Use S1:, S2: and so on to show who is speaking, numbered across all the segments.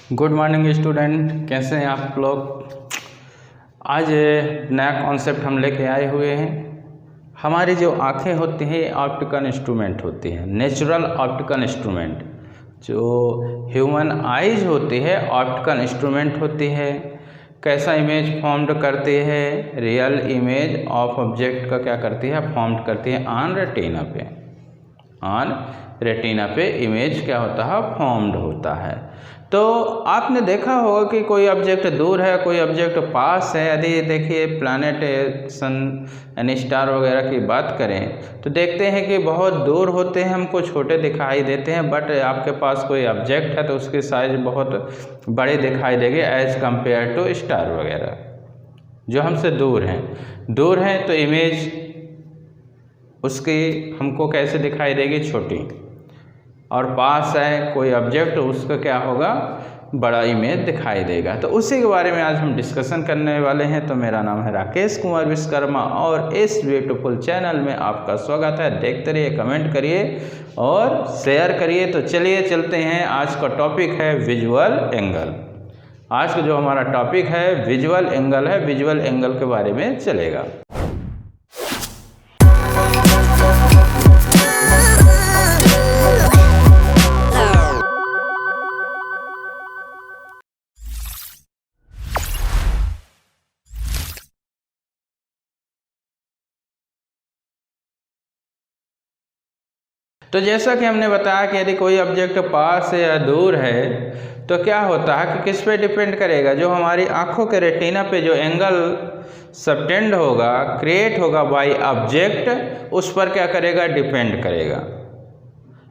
S1: Good morning student, कैसे हैं आप लोग। आज नया कॉन्सेप्ट हम लेके आए हुए हैं। हमारी जो आँखें होती हैं ऑप्टिकल इंस्ट्रूमेंट होती हैं, नेचुरल ऑप्टिकल इंस्ट्रूमेंट। जो ह्यूमन आइज होती है ऑप्टिकल इंस्ट्रूमेंट होती है। कैसा इमेज फॉर्म्ड करती है, रियल इमेज ऑफ ऑब्जेक्ट का क्या करती है, फॉर्म्ड करती है ऑन रेटिना पे। ऑन रेटिना पे इमेज क्या होता है, फॉर्म्ड होता है। तो आपने देखा होगा कि कोई ऑब्जेक्ट दूर है, कोई ऑब्जेक्ट पास है। यदि देखिए प्लैनेट, सन यानी स्टार वगैरह की बात करें तो देखते हैं कि बहुत दूर होते हैं, हमको छोटे दिखाई देते हैं। बट आपके पास कोई ऑब्जेक्ट है तो उसकी साइज बहुत बड़े दिखाई देंगे एज कंपेयर टू स्टार वगैरह जो हमसे दूर हैं। तो इमेज उसकी हमको कैसे दिखाई देगी, छोटी। और पास है कोई ऑब्जेक्ट, उसका क्या होगा, बड़ा इमेज दिखाई देगा। तो उसी के बारे में आज हम डिस्कशन करने वाले हैं। तो मेरा नाम है राकेश कुमार विश्वकर्मा और इस ब्यूटीफुल चैनल में आपका स्वागत है। देखते रहिए, कमेंट करिए और शेयर करिए। तो चलिए चलते हैं। आज का टॉपिक है विजुअल एंगल। आज का जो हमारा टॉपिक है विजुअल एंगल है। विजुअल एंगल के बारे में चलेगा। तो जैसा कि हमने बताया कि यदि कोई ऑब्जेक्ट पास है या दूर है तो क्या होता है कि किस पे डिपेंड करेगा, जो हमारी आंखों के रेटिना पे जो एंगल सबटेंड होगा, क्रिएट होगा बाय ऑब्जेक्ट, उस पर क्या करेगा, डिपेंड करेगा।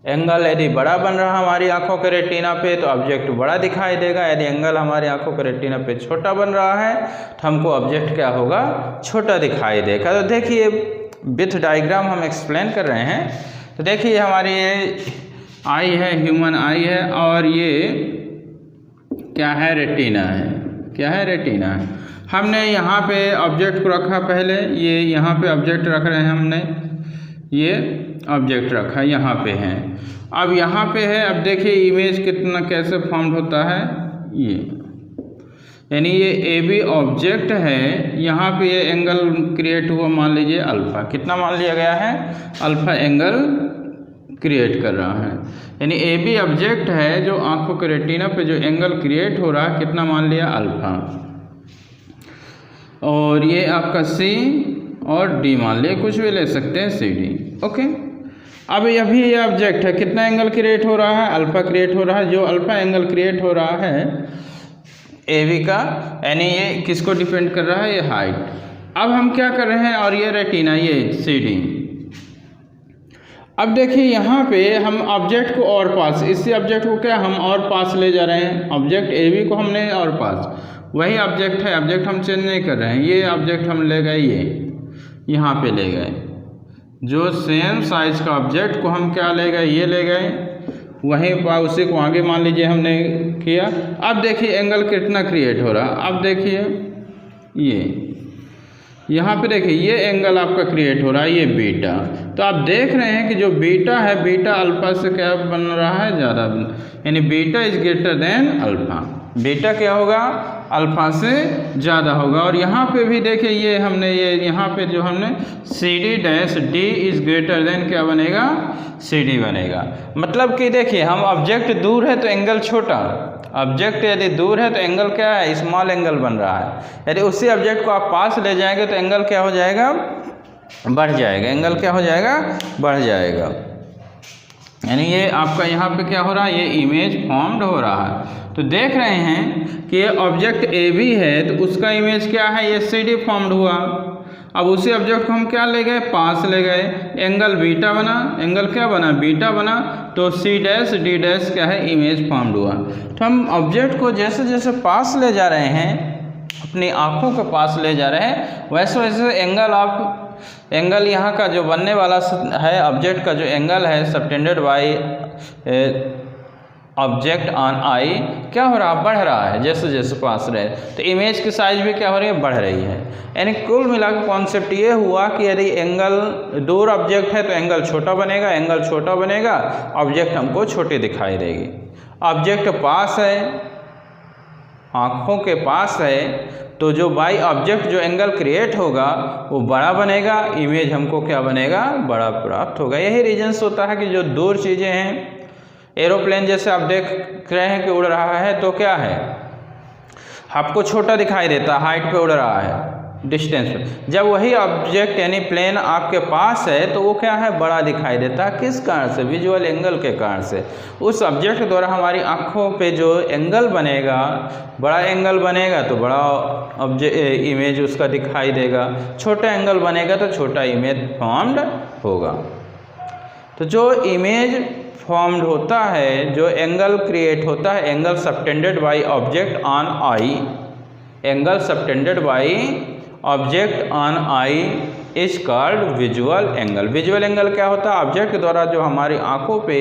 S1: एंगल यदि बड़ा बन रहा हमारी आंखों के रेटिना पे तो ऑब्जेक्ट बड़ा दिखाई देगा। यदि एंगल हमारी आंखों के रेटिना पे छोटा बन रहा है तो हमको ऑब्जेक्ट क्या होगा, छोटा दिखाई देगा। तो देखिए विथ डायग्राम हम एक्सप्लेन कर रहे हैं। तो देखिए हमारी ये आई है, ह्यूमन आई है, और ये क्या है, रेटिना है। क्या है, रेटिना है। हमने यहाँ पे ऑब्जेक्ट को रखा, पहले ये यहाँ पे ऑब्जेक्ट रख रहे हैं हमने, ये ऑब्जेक्ट रखा यहाँ पे है। अब यहाँ पे है, अब देखिए इमेज कितना कैसे फॉर्म्ड होता है। ये यानी ये ए बी ऑब्जेक्ट है, यहाँ पे ये एंगल क्रिएट हुआ, मान लीजिए अल्फ़ा। कितना मान लिया गया है, अल्फ़ा एंगल क्रिएट कर रहा है। यानी ए बी ऑब्जेक्ट है जो आंखों के रेटिना पे जो एंगल क्रिएट हो रहा है, कितना मान लिया, अल्फ़ा। और ये आपका सी और डी मान लिया, कुछ भी ले सकते हैं, सी डी। ओके, अब अभी ये ऑब्जेक्ट है, कितना एंगल क्रिएट हो रहा है, अल्फ़ा क्रिएट हो रहा है। जो अल्फ़ा एंगल क्रिएट हो रहा है ए बी का, यानी ये किसको डिपेंड कर रहा है, ये हाइट। अब हम क्या कर रहे हैं, और ये रेटिना, ये सी डी। अब देखिए यहाँ पे हम ऑब्जेक्ट को और पास, इसी ऑब्जेक्ट को क्या हम और पास ले जा रहे हैं। ऑब्जेक्ट ए बी को हमने और पास, वही ऑब्जेक्ट है, ऑब्जेक्ट हम चेंज नहीं कर रहे हैं। ये ऑब्जेक्ट हम ले गए, ये यहाँ पे ले गए। जो सेम साइज का ऑब्जेक्ट को हम क्या ले गए, ये ले गए, वहीं पर उसी को आगे मान लीजिए हमने किया। अब देखिए एंगल कितना क्रिएट हो रहा है। अब देखिए ये यहाँ पे देखिए ये एंगल आपका क्रिएट हो रहा है, ये बीटा। तो आप देख रहे हैं कि जो बीटा है, बीटा अल्फ़ा से क्या बन रहा है, ज़्यादा, यानी beta is greater than alpha. Beta क्या होगा, अल्फ़ा से ज़्यादा होगा। और यहाँ पे भी देखिए ये हमने ये यहाँ पे जो हमने C D dash D is greater than क्या बनेगा, सी डी बनेगा। मतलब कि देखिए हम ऑब्जेक्ट दूर है तो एंगल छोटा, ऑब्जेक्ट यदि दूर है तो एंगल क्या है, स्मॉल एंगल बन रहा है। यदि उसी ऑब्जेक्ट को आप पास ले जाएंगे तो एंगल क्या हो जाएगा, बढ़ जाएगा। एंगल क्या हो जाएगा, बढ़ जाएगा। यानी ये आपका यहाँ पे क्या हो रहा है, ये इमेज फॉर्म्ड हो रहा है। तो देख रहे हैं कि ये ऑब्जेक्ट ए बी है तो उसका इमेज क्या है, ये सी डी फॉर्म्ड हुआ। अब उसी ऑब्जेक्ट को हम क्या ले गए, पास ले गए, एंगल बीटा बना, एंगल क्या बना, बीटा बना। तो सी डैश डी डैश क्या है, इमेज फॉर्म्ड हुआ। तो हम ऑब्जेक्ट को जैसे जैसे पास ले जा रहे हैं, अपनी आँखों के पास ले जा रहे हैं, वैसे वैसे एंगल यहाँ का जो बनने वाला है, ऑब्जेक्ट का जो एंगल है subtended by object on I, क्या हो रहा, बढ़ रहा है जैसे जैसे पास रहे। तो इमेज की साइज भी क्या हो रही है, बढ़ रही है। यानी कुल मिलाकर कॉन्सेप्ट ये हुआ कि यदि एंगल दूर ऑब्जेक्ट है तो एंगल छोटा बनेगा, एंगल छोटा बनेगा, ऑब्जेक्ट हमको छोटी दिखाई देगी। ऑब्जेक्ट पास है आँखों के पास है तो जो बाई ऑब्जेक्ट जो एंगल क्रिएट होगा वो बड़ा बनेगा, इमेज हमको क्या बनेगा, बड़ा प्राप्त होगा। यही रीजन्स होता है कि जो दूर चीज़ें हैं, एरोप्लेन जैसे आप देख रहे हैं कि उड़ रहा है तो क्या है, आपको छोटा दिखाई देता, हाइट पे उड़ रहा है, डिस्टेंस पे। जब वही ऑब्जेक्ट यानी प्लेन आपके पास है तो वो क्या है, बड़ा दिखाई देता है। किस कारण से, विजुअल एंगल के कारण से। उस ऑब्जेक्ट के द्वारा हमारी आँखों पे जो एंगल बनेगा, बड़ा एंगल बनेगा तो बड़ा इमेज उसका दिखाई देगा, छोटा एंगल बनेगा तो छोटा इमेज फॉर्म्ड होगा। तो जो इमेज फॉर्म्ड होता है, जो एंगल क्रिएट होता है, angle subtended by object on I, angle subtended by object on I is called visual angle. Visual angle क्या होता है, ऑब्जेक्ट के द्वारा जो हमारी आंखों पे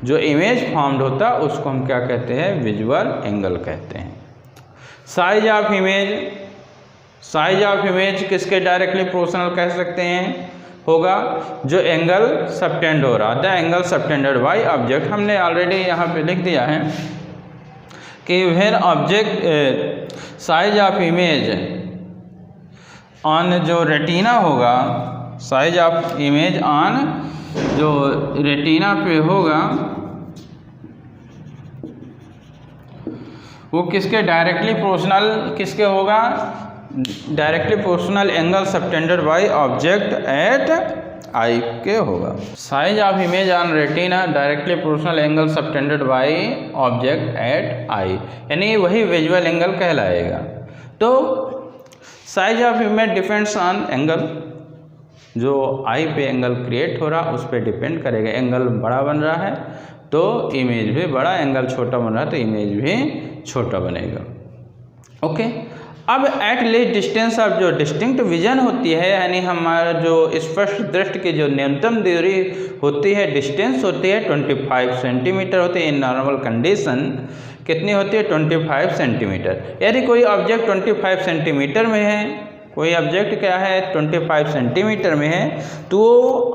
S1: जो इमेज फॉर्म्ड होता है उसको हम क्या कहते हैं, विजुअल एंगल कहते हैं। Size of image, size of image किसके डायरेक्टली प्रोपोर्शनल कह सकते हैं, होगा जो एंगल सबटेंड हो रहा, the angle subtended by object. हमने ऑलरेडी यहाँ पे लिख दिया है कि when object size of image on जो रेटिना होगा, साइज ऑफ इमेज ऑन जो रेटिना पे होगा वो किसके डायरेक्टली प्रोपोर्शनल, किसके होगा, directly proportional angle subtended by object at eye के होगा। Size of image on retina directly proportional angle subtended by object at eye, यानी वही विजुअल एंगल कहलाएगा। तो size of image depends on angle, जो eye पे एंगल क्रिएट हो रहा उस पर डिपेंड करेगा। एंगल बड़ा बन रहा है तो इमेज भी बड़ा, एंगल छोटा बन रहा है तो इमेज भी छोटा बनेगा। ओके, अब एट लीस्ट डिस्टेंस ऑफ जो डिस्टिंक्ट विजन होती है, यानी हमारा जो स्पष्ट दृष्टि की जो न्यूनतम दूरी होती है, डिस्टेंस होती है 25 सेंटीमीटर होती है। इन नॉर्मल कंडीशन कितनी होती है, 25 सेंटीमीटर। यदि कोई ऑब्जेक्ट 25 सेंटीमीटर में है, कोई ऑब्जेक्ट क्या है 25 सेंटीमीटर में है, तो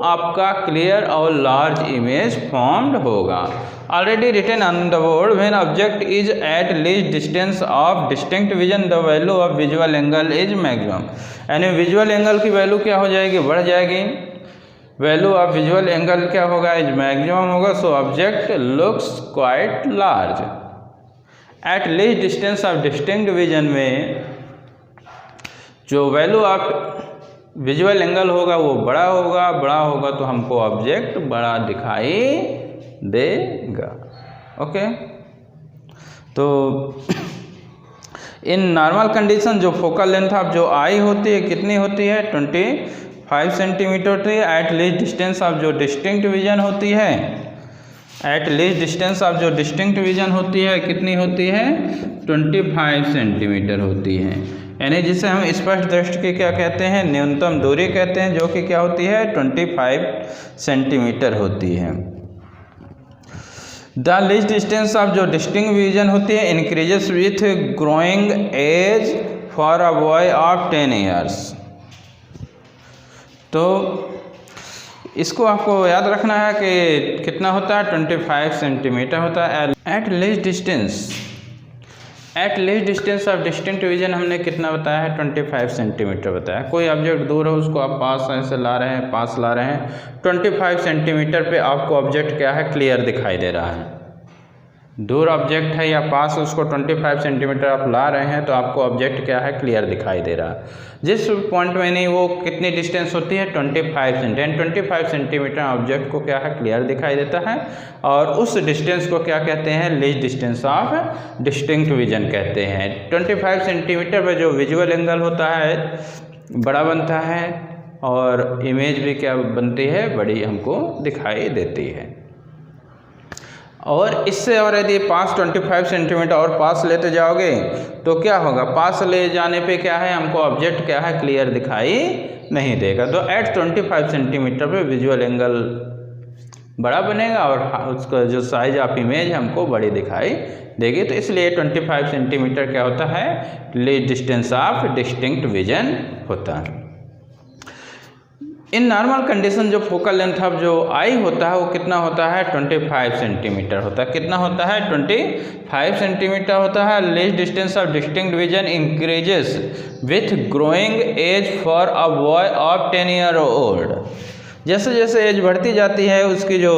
S1: आपका क्लियर और लार्ज इमेज फॉर्म्ड होगा। Already written on the board, when object is at least distance of distinct vision the value of visual angle is maximum, यानी विजुअल एंगल की वैल्यू क्या हो जाएगी, बढ़ जाएगी। वैल्यू ऑफ विजुअल एंगल क्या होगा, इज मैक्सिमम होगा। So object looks quite large eight least distance of distinct vision में जो वैल्यू ऑफ विजुअल एंगल होगा वो बड़ा होगा, बड़ा होगा तो हमको ऑब्जेक्ट बड़ा दिखाई देगा। ओके, तो इन नॉर्मल कंडीशन जो फोकल लेंथ ऑफ जो आई होती है कितनी होती है, 25 सेंटीमीटर होती है। एट लीस्ट डिस्टेंस ऑफ जो डिस्टिंक्ट विजन होती है, एट लीस्ट डिस्टेंस ऑफ जो डिस्टिंक्ट विजन होती है कितनी होती है, 25 सेंटीमीटर होती है। यानी जिसे हम स्पष्ट दृष्टि की क्या कहते हैं, न्यूनतम दूरी कहते हैं, जो कि क्या होती है 25 सेंटीमीटर होती है। द लीस्ट डिस्टेंस ऑफ जो डिस्टिंक्ट विजन होती है increases with growing age for a boy of 10 years. तो इसको आपको याद रखना है कि कितना होता है, 25 सेंटीमीटर होता है। Eight least distance, eight least distance of distinct vision हमने कितना बताया है, 25 सेंटीमीटर बताया। कोई ऑब्जेक्ट दूर है उसको आप पास ऐसे ला रहे हैं, पास ला रहे हैं, 25 सेंटीमीटर पे आपको ऑब्जेक्ट क्या है, क्लियर दिखाई दे रहा है। दूर ऑब्जेक्ट है या पास, उसको 25 सेंटीमीटर आप ला रहे हैं तो आपको ऑब्जेक्ट क्या है, क्लियर दिखाई दे रहा है। जिस पॉइंट में नहीं वो कितनी डिस्टेंस होती है, 25 सेंटीमीटर। 25 सेंटीमीटर ऑब्जेक्ट को क्या है, क्लियर दिखाई देता है। और उस डिस्टेंस को क्या कहते हैं, least distance of distinct vision कहते हैं। 25 सेंटीमीटर पर जो विजुअल एंगल होता है बड़ा बनता है और इमेज भी क्या बनती है, बड़ी हमको दिखाई देती है। और इससे और यदि पास 25 सेंटीमीटर और पास लेते जाओगे तो क्या होगा, पास ले जाने पे क्या है, हमको ऑब्जेक्ट क्या है, क्लियर दिखाई नहीं देगा। तो एट 25 सेंटीमीटर पे विजुअल एंगल बड़ा बनेगा और उसका जो साइज ऑफ इमेज हमको बड़ी दिखाई देगी। तो इसलिए 25 सेंटीमीटर क्या होता है, least distance of distinct vision होता है। इन नॉर्मल कंडीशन जो फोकल लेंथ ऑफ जो आई होता है वो कितना होता है 25 सेंटीमीटर होता है। कितना होता है 25 सेंटीमीटर होता है। Least distance of distinct division increases with growing age for a boy of 10 year old. जैसे जैसे एज बढ़ती जाती है उसकी जो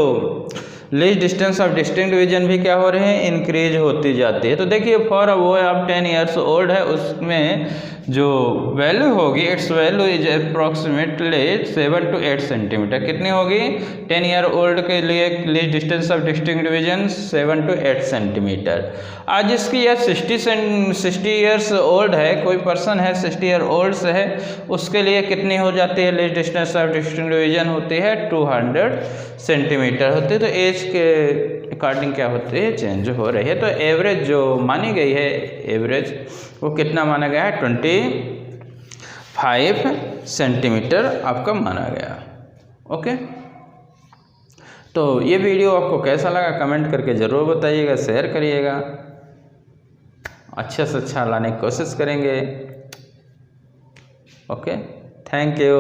S1: least distance of distinct division भी क्या हो रहे हैं, इंक्रीज होती जाती है। तो देखिए for a boy of 10 years old है, उसमें जो वैल्यू होगी it's value is approximately 7 to 8 centimetre. कितनी होगी 10 ईयर ओल्ड के लिए least distance of distinct division 7 to 8 centimetre. आज जिसकी यह 60 ईयर्स ओल्ड है, कोई पर्सन है 60 ईयर ओल्ड से है, उसके लिए कितनी हो जाती है least distance of distinct division होती है 200 सेंटीमीटर होती है। तो एज के अकॉर्डिंग क्या होती है, चेंज हो रही है। तो एवरेज जो मानी गई है, एवरेज वो कितना माना गया है 25 सेंटीमीटर आपका माना गया। ओके, तो ये वीडियो आपको कैसा लगा कमेंट करके ज़रूर बताइएगा, शेयर करिएगा, अच्छा से अच्छा लाने की कोशिश करेंगे। Okay, thank you.